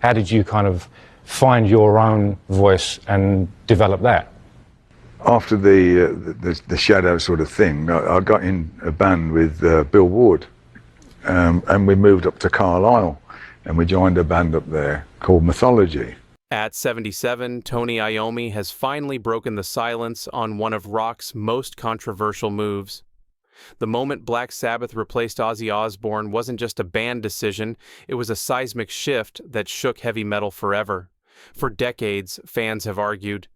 How did you kind of find your own voice and develop that? After the Shadow sort of thing, I got in a band with Bill Ward, and we moved up to Carlisle, and we joined a band up there called Mythology. At 77, Tony Iommi has finally broken the silence on one of rock's most controversial moves. The moment Black Sabbath replaced Ozzy Osbourne wasn't just a band decision, it was a seismic shift that shook heavy metal forever. For decades, fans have argued,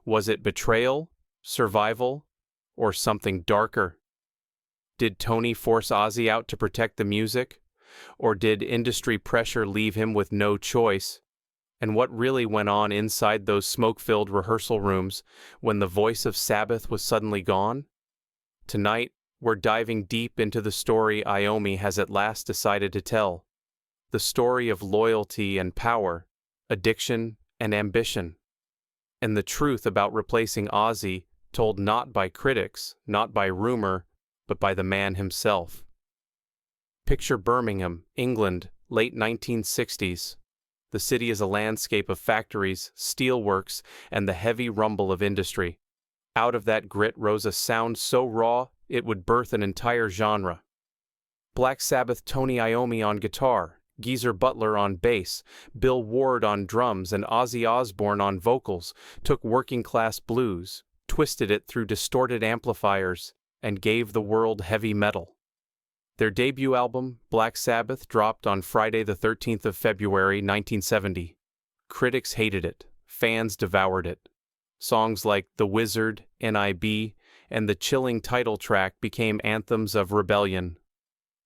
was it betrayal, survival, or something darker? Did Tony force Ozzy out to protect the music? Or did industry pressure leave him with no choice? And what really went on inside those smoke-filled rehearsal rooms when the voice of Sabbath was suddenly gone? Tonight, we're diving deep into the story Iommi has at last decided to tell. The story of loyalty and power, addiction and ambition. And the truth about replacing Ozzy, told not by critics, not by rumor, but by the man himself. Picture Birmingham, England, late 1960s. The city is a landscape of factories, steelworks, and the heavy rumble of industry. Out of that grit rose a sound so raw, it would birth an entire genre. Black Sabbath Tony Iommi on guitar, Geezer Butler on bass, Bill Ward on drums, and Ozzy Osbourne on vocals took working-class blues, twisted it through distorted amplifiers, and gave the world heavy metal. Their debut album, Black Sabbath, dropped on Friday the 13th of February 1970. Critics hated it, fans devoured it. Songs like The Wizard, N.I.B., and the chilling title track became anthems of rebellion.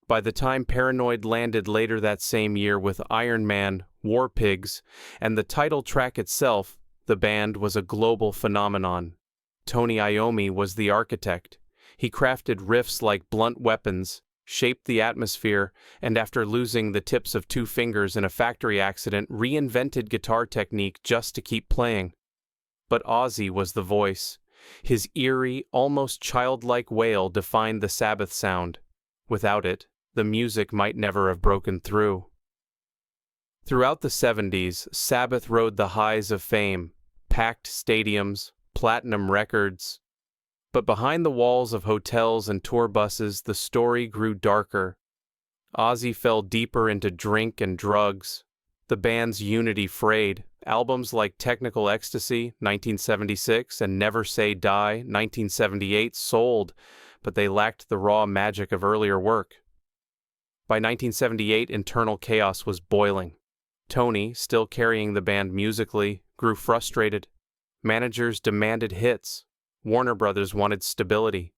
By the time Paranoid landed later that same year with Iron Man, War Pigs, and the title track itself, the band was a global phenomenon. Tony Iommi was the architect. He crafted riffs like blunt weapons, shaped the atmosphere, and after losing the tips of 2 fingers in a factory accident, reinvented guitar technique just to keep playing. But Ozzy was the voice. His eerie, almost childlike wail defined the Sabbath sound. Without it, the music might never have broken through. Throughout the 70s, Sabbath rode the highs of fame, packed stadiums, platinum records. But behind the walls of hotels and tour buses, the story grew darker. Ozzy fell deeper into drink and drugs. The band's unity frayed. Albums like Technical Ecstasy, 1976, and Never Say Die, 1978, sold, but they lacked the raw magic of earlier work. By 1978, internal chaos was boiling. Tony, still carrying the band musically, grew frustrated. Managers demanded hits. Warner Brothers wanted stability.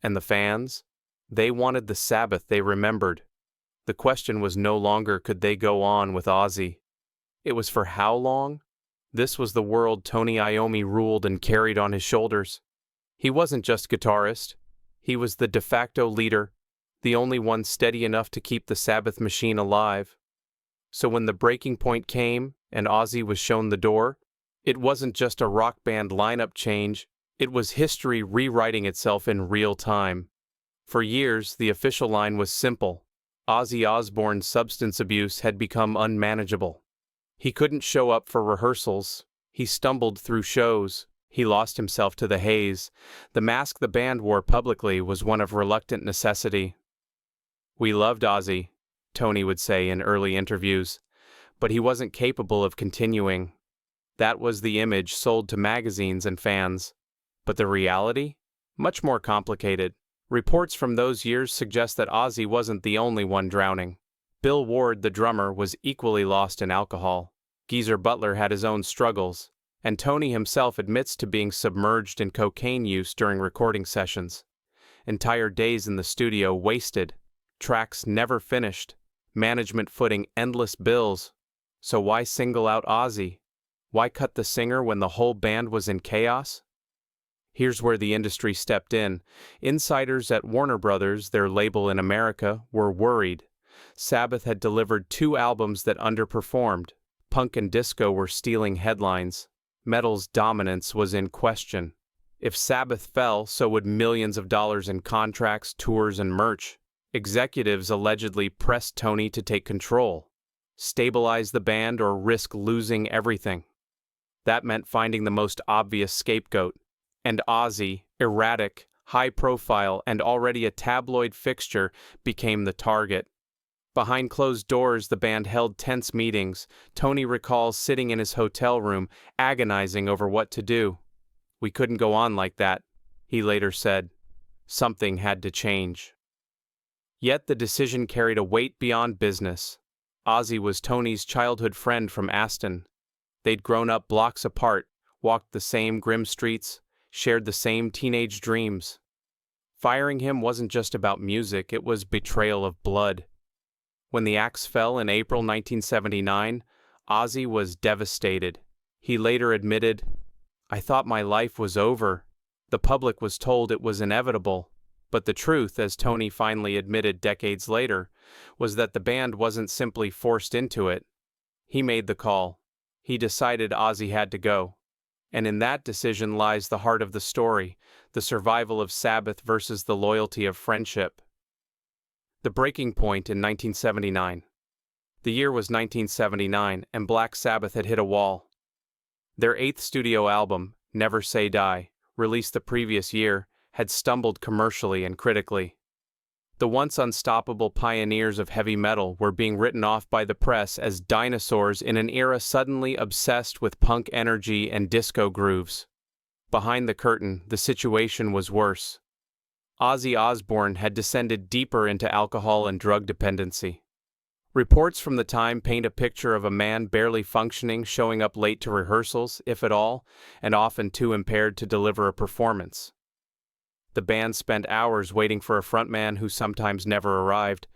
And the fans? They wanted the Sabbath they remembered. The question was no longer could they go on with Ozzy. It was for how long? This was the world Tony Iommi ruled and carried on his shoulders. He wasn't just guitarist. He was the de facto leader, the only one steady enough to keep the Sabbath machine alive. So when the breaking point came and Ozzy was shown the door, it wasn't just a rock band lineup change. It was history rewriting itself in real time. For years, the official line was simple. Ozzy Osbourne's substance abuse had become unmanageable. He couldn't show up for rehearsals. He stumbled through shows. He lost himself to the haze. The mask the band wore publicly was one of reluctant necessity. "We loved Ozzy," Tony would say in early interviews, but he wasn't capable of continuing. That was the image sold to magazines and fans. But the reality? Much more complicated. Reports from those years suggest that Ozzy wasn't the only one drowning. Bill Ward, the drummer, was equally lost in alcohol. Geezer Butler had his own struggles, and Tony himself admits to being submerged in cocaine use during recording sessions. Entire days in the studio wasted, tracks never finished, management footing endless bills. So why single out Ozzy? Why cut the singer when the whole band was in chaos? Here's where the industry stepped in. Insiders at Warner Brothers, their label in America, were worried. Sabbath had delivered 2 albums that underperformed. Punk and disco were stealing headlines. Metal's dominance was in question. If Sabbath fell, so would millions of dollars in contracts, tours, and merch. Executives allegedly pressed Tony to take control. stabilize the band, or risk losing everything. That meant finding the most obvious scapegoat. And Ozzy, erratic, high-profile, and already a tabloid fixture, became the target. Behind closed doors, the band held tense meetings. Tony recalls sitting in his hotel room, agonizing over what to do. "We couldn't go on like that," he later said. Something had to change. Yet the decision carried a weight beyond business. Ozzy was Tony's childhood friend from Aston. They'd grown up blocks apart, walked the same grim streets, shared the same teenage dreams. Firing him wasn't just about music, it was betrayal of blood. When the axe fell in April 1979, Ozzy was devastated. He later admitted, "I thought my life was over. The public was told it was inevitable." But the truth, as Tony finally admitted decades later, was that the band wasn't simply forced into it. He made the call. He decided Ozzy had to go. And in that decision lies the heart of the story, the survival of Sabbath versus the loyalty of friendship. The breaking point in 1979. The year was 1979, and Black Sabbath had hit a wall. Their 8th studio album, Never Say Die, released the previous year, had stumbled commercially and critically. The once unstoppable pioneers of heavy metal were being written off by the press as dinosaurs in an era suddenly obsessed with punk energy and disco grooves. Behind the curtain, the situation was worse. Ozzy Osbourne had descended deeper into alcohol and drug dependency. Reports from the time paint a picture of a man barely functioning, showing up late to rehearsals, if at all, and often too impaired to deliver a performance. The band spent hours waiting for a frontman who sometimes never arrived,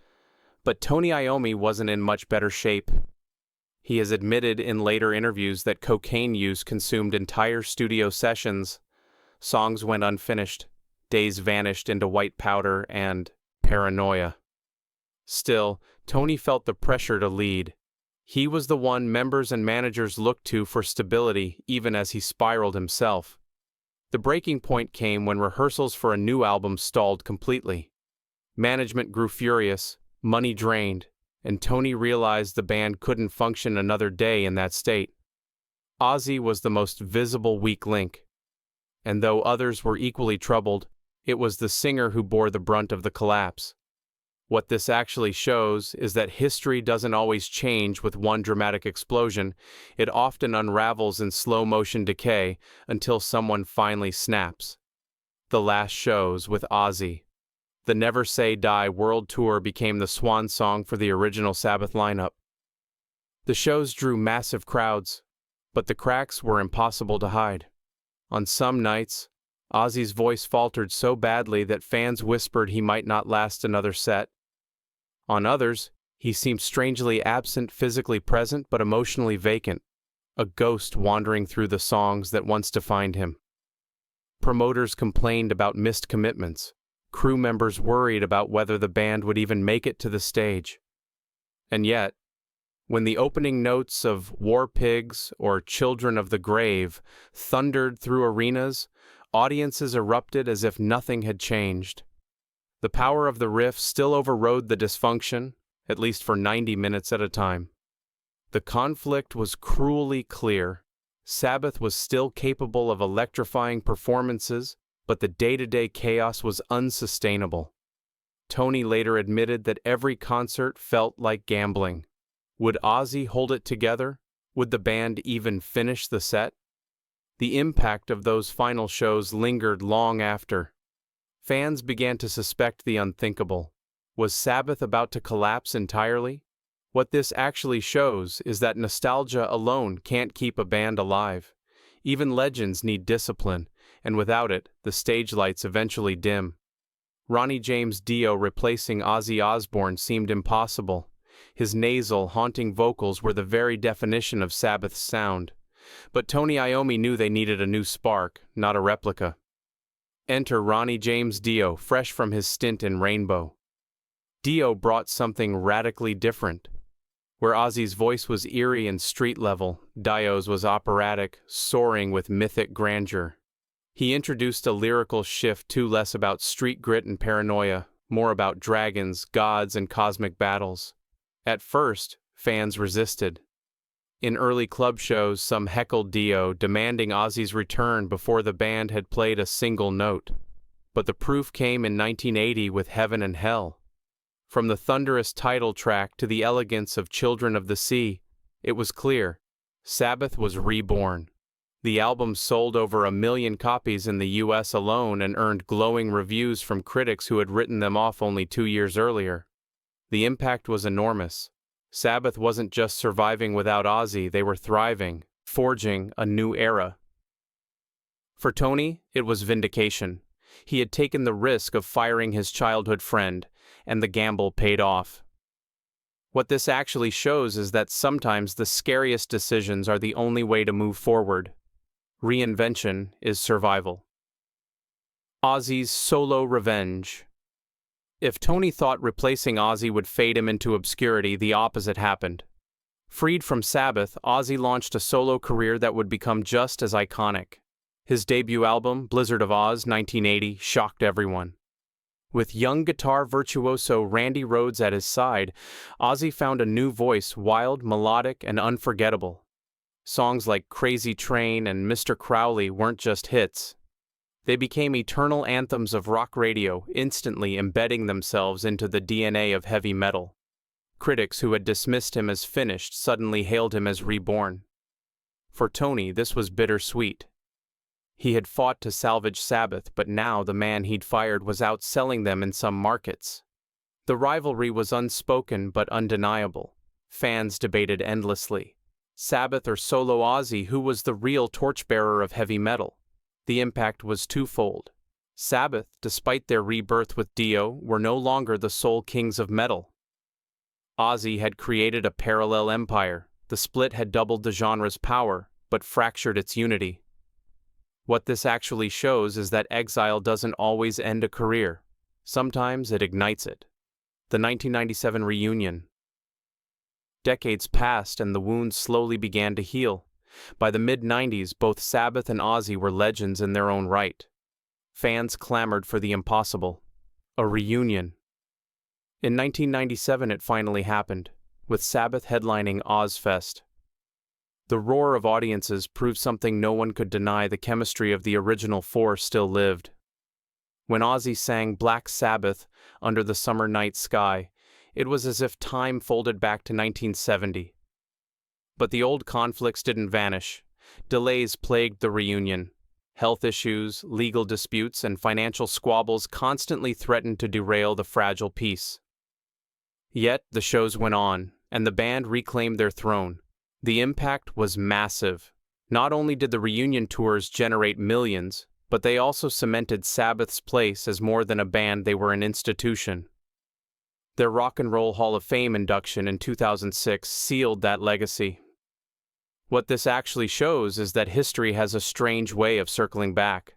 but Tony Iommi wasn't in much better shape. He has admitted in later interviews that cocaine use consumed entire studio sessions. Songs went unfinished, days vanished into white powder and paranoia. Still, Tony felt the pressure to lead. He was the one members and managers looked to for stability, even as he spiraled himself. The breaking point came when rehearsals for a new album stalled completely. Management grew furious, money drained, and Tony realized the band couldn't function another day in that state. Ozzy was the most visible weak link. And though others were equally troubled, it was the singer who bore the brunt of the collapse. What this actually shows is that history doesn't always change with one dramatic explosion. It often unravels in slow-motion decay until someone finally snaps. The last shows with Ozzy. The Never Say Die World Tour became the swan song for the original Sabbath lineup. The shows drew massive crowds, but the cracks were impossible to hide. On some nights, Ozzy's voice faltered so badly that fans whispered he might not last another set. On others, he seemed strangely absent, physically present but emotionally vacant, a ghost wandering through the songs that once defined him. Promoters complained about missed commitments. Crew members worried about whether the band would even make it to the stage. And yet, when the opening notes of War Pigs or Children of the Grave thundered through arenas, audiences erupted as if nothing had changed. The power of the riff still overrode the dysfunction, at least for 90 minutes at a time. The conflict was cruelly clear. Sabbath was still capable of electrifying performances, but the day-to-day chaos was unsustainable. Tony later admitted that every concert felt like gambling. Would Ozzy hold it together? Would the band even finish the set? The impact of those final shows lingered long after. Fans began to suspect the unthinkable. Was Sabbath about to collapse entirely? What this actually shows is that nostalgia alone can't keep a band alive. Even legends need discipline, and without it, the stage lights eventually dim. Ronnie James Dio replacing Ozzy Osbourne seemed impossible. His nasal, haunting vocals were the very definition of Sabbath's sound. But Tony Iommi knew they needed a new spark, not a replica. Enter Ronnie James Dio, fresh from his stint in Rainbow. Dio brought something radically different. Where Ozzy's voice was eerie and street-level, Dio's was operatic, soaring with mythic grandeur. He introduced a lyrical shift too less about street grit and paranoia, more about dragons, gods, and cosmic battles. At first, fans resisted. In early club shows, some heckled Dio, demanding Ozzy's return before the band had played a single note. But the proof came in 1980 with Heaven and Hell. From the thunderous title track to the elegance of Children of the Sea, it was clear. Sabbath was reborn. The album sold over 1 million copies in the US alone and earned glowing reviews from critics who had written them off only 2 years earlier. The impact was enormous. Sabbath wasn't just surviving without Ozzy, they were thriving, forging a new era. For Tony, it was vindication. He had taken the risk of firing his childhood friend, and the gamble paid off. What this actually shows is that sometimes the scariest decisions are the only way to move forward. Reinvention is survival. Ozzy's solo revenge. If Tony thought replacing Ozzy would fade him into obscurity, the opposite happened. Freed from Sabbath, Ozzy launched a solo career that would become just as iconic. His debut album, Blizzard of Oz, 1980, shocked everyone. With young guitar virtuoso Randy Rhoads at his side, Ozzy found a new voice, wild, melodic, and unforgettable. Songs like Crazy Train and Mr. Crowley weren't just hits. They became eternal anthems of rock radio, instantly embedding themselves into the DNA of heavy metal. Critics who had dismissed him as finished suddenly hailed him as reborn. For Tony, this was bittersweet. He had fought to salvage Sabbath, but now the man he'd fired was outselling them in some markets. The rivalry was unspoken but undeniable. Fans debated endlessly. Sabbath or solo Ozzy, who was the real torchbearer of heavy metal? The impact was twofold. Sabbath, despite their rebirth with Dio, were no longer the sole kings of metal. Ozzy had created a parallel empire. The split had doubled the genre's power, but fractured its unity. What this actually shows is that exile doesn't always end a career. Sometimes it ignites it. The 1997 reunion. Decades passed and the wounds slowly began to heal. By the mid-90s, both Sabbath and Ozzy were legends in their own right. Fans clamored for the impossible. A reunion. In 1997 it finally happened, with Sabbath headlining Ozfest. The roar of audiences proved something no one could deny: the chemistry of the original four still lived. When Ozzy sang Black Sabbath under the summer night sky, it was as if time folded back to 1970. But the old conflicts didn't vanish. Delays plagued the reunion. Health issues, legal disputes, and financial squabbles constantly threatened to derail the fragile peace. Yet the shows went on, and the band reclaimed their throne. The impact was massive. Not only did the reunion tours generate millions, but they also cemented Sabbath's place as more than a band; they were an institution. Their Rock and Roll Hall of Fame induction in 2006 sealed that legacy. What this actually shows is that history has a strange way of circling back.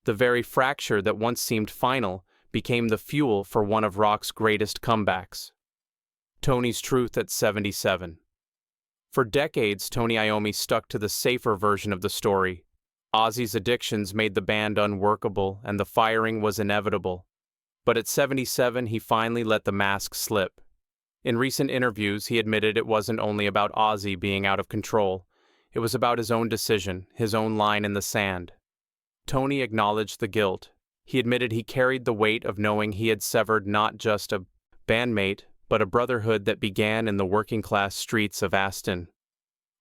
The very fracture that once seemed final became the fuel for one of rock's greatest comebacks. Tony's truth at 77. For decades, Tony Iommi stuck to the safer version of the story. Ozzy's addictions made the band unworkable, and the firing was inevitable. But at 77, he finally let the mask slip. In recent interviews, he admitted it wasn't only about Ozzy being out of control. It was about his own decision, his own line in the sand. Tony acknowledged the guilt. He admitted he carried the weight of knowing he had severed not just a bandmate, but a brotherhood that began in the working-class streets of Aston.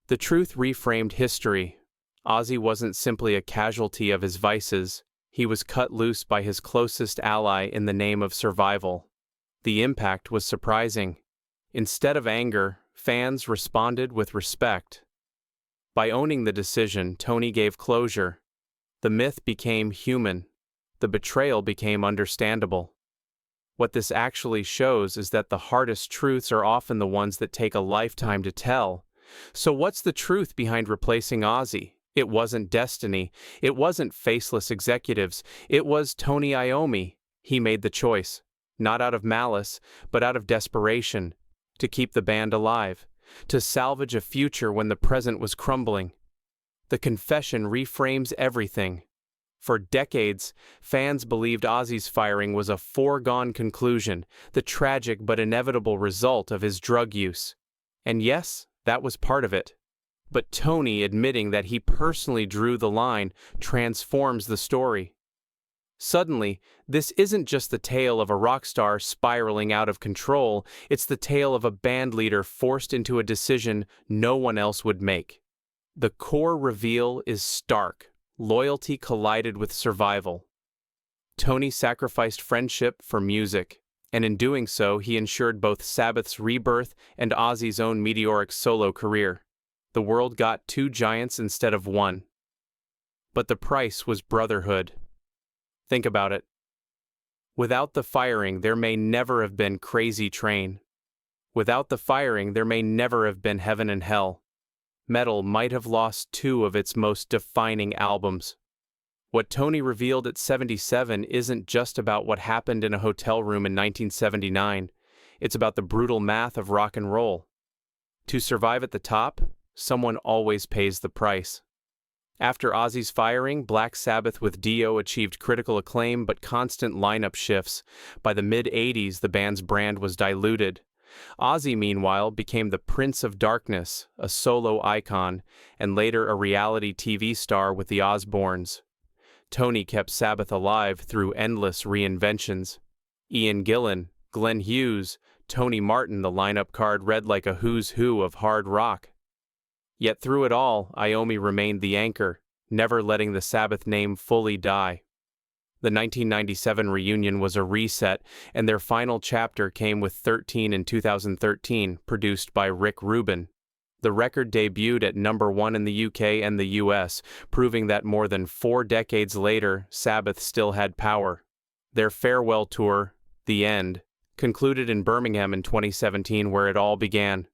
The truth reframed history. Ozzy wasn't simply a casualty of his vices. He was cut loose by his closest ally in the name of survival. The impact was surprising. Instead of anger, fans responded with respect. By owning the decision, Tony gave closure. The myth became human. The betrayal became understandable. What this actually shows is that the hardest truths are often the ones that take a lifetime to tell. So what's the truth behind replacing Ozzy? It wasn't destiny. It wasn't faceless executives. It was Tony Iommi. He made the choice, not out of malice, but out of desperation, to keep the band alive, to salvage a future when the present was crumbling. The confession reframes everything. For decades, fans believed Ozzy's firing was a foregone conclusion, the tragic but inevitable result of his drug use. And yes, that was part of it. But Tony admitting that he personally drew the line transforms the story. Suddenly, this isn't just the tale of a rock star spiraling out of control, it's the tale of a band leader forced into a decision no one else would make. The core reveal is stark. Loyalty collided with survival. Tony sacrificed friendship for music, and in doing so, he ensured both Sabbath's rebirth and Ozzy's own meteoric solo career. The world got two giants instead of one. But the price was brotherhood. Think about it. Without the firing, there may never have been Crazy Train. Without the firing, there may never have been Heaven and Hell. Metal might have lost two of its most defining albums. What Tony revealed at 77 isn't just about what happened in a hotel room in 1979. It's about the brutal math of rock and roll. To survive at the top, someone always pays the price. After Ozzy's firing, Black Sabbath with Dio achieved critical acclaim but constant lineup shifts. By the mid-80s, the band's brand was diluted. Ozzy, meanwhile, became the Prince of Darkness, a solo icon, and later a reality TV star with the Osbournes. Tony kept Sabbath alive through endless reinventions. Ian Gillan, Glenn Hughes, Tony Martin, the lineup card read like a who's who of hard rock. Yet through it all, Iommi remained the anchor, never letting the Sabbath name fully die. The 1997 reunion was a reset, and their final chapter came with 13 in 2013, produced by Rick Rubin. The record debuted at #1 in the UK and the US, proving that more than 4 decades later, Sabbath still had power. Their farewell tour, The End, concluded in Birmingham in 2017, where it all began.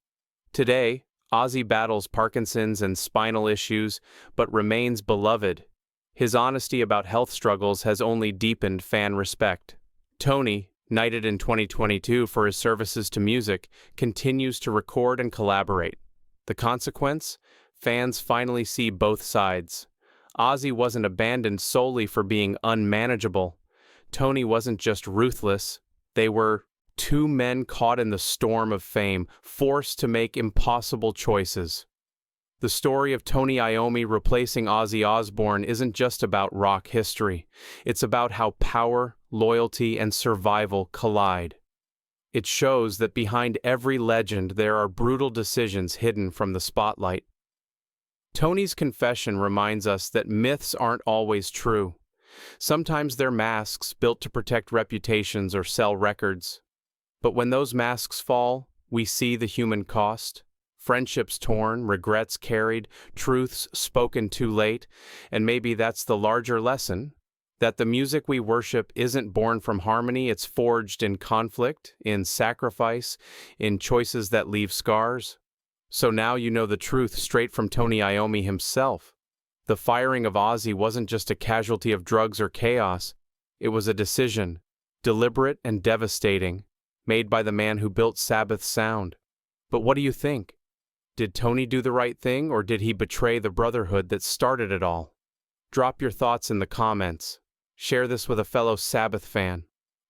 Today, Ozzy battles Parkinson's and spinal issues, but remains beloved. His honesty about health struggles has only deepened fan respect. Tony, knighted in 2022 for his services to music, continues to record and collaborate. The consequence? Fans finally see both sides. Ozzy wasn't abandoned solely for being unmanageable. Tony wasn't just ruthless. They were two men caught in the storm of fame, forced to make impossible choices. The story of Tony Iommi replacing Ozzy Osbourne isn't just about rock history. It's about how power, loyalty, and survival collide. It shows that behind every legend there are brutal decisions hidden from the spotlight. Tony's confession reminds us that myths aren't always true. Sometimes they're masks built to protect reputations or sell records. But when those masks fall, we see the human cost. Friendships torn, regrets carried, truths spoken too late, and maybe that's the larger lesson, that the music we worship isn't born from harmony, it's forged in conflict, in sacrifice, in choices that leave scars. So now you know the truth straight from Tony Iommi himself. The firing of Ozzy wasn't just a casualty of drugs or chaos, it was a decision, deliberate and devastating, made by the man who built Sabbath's sound. But what do you think? Did Tony do the right thing, or did he betray the brotherhood that started it all? Drop your thoughts in the comments. Share this with a fellow Sabbath fan.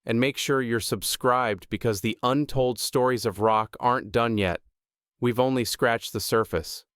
And make sure you're subscribed, because the untold stories of rock aren't done yet. We've only scratched the surface.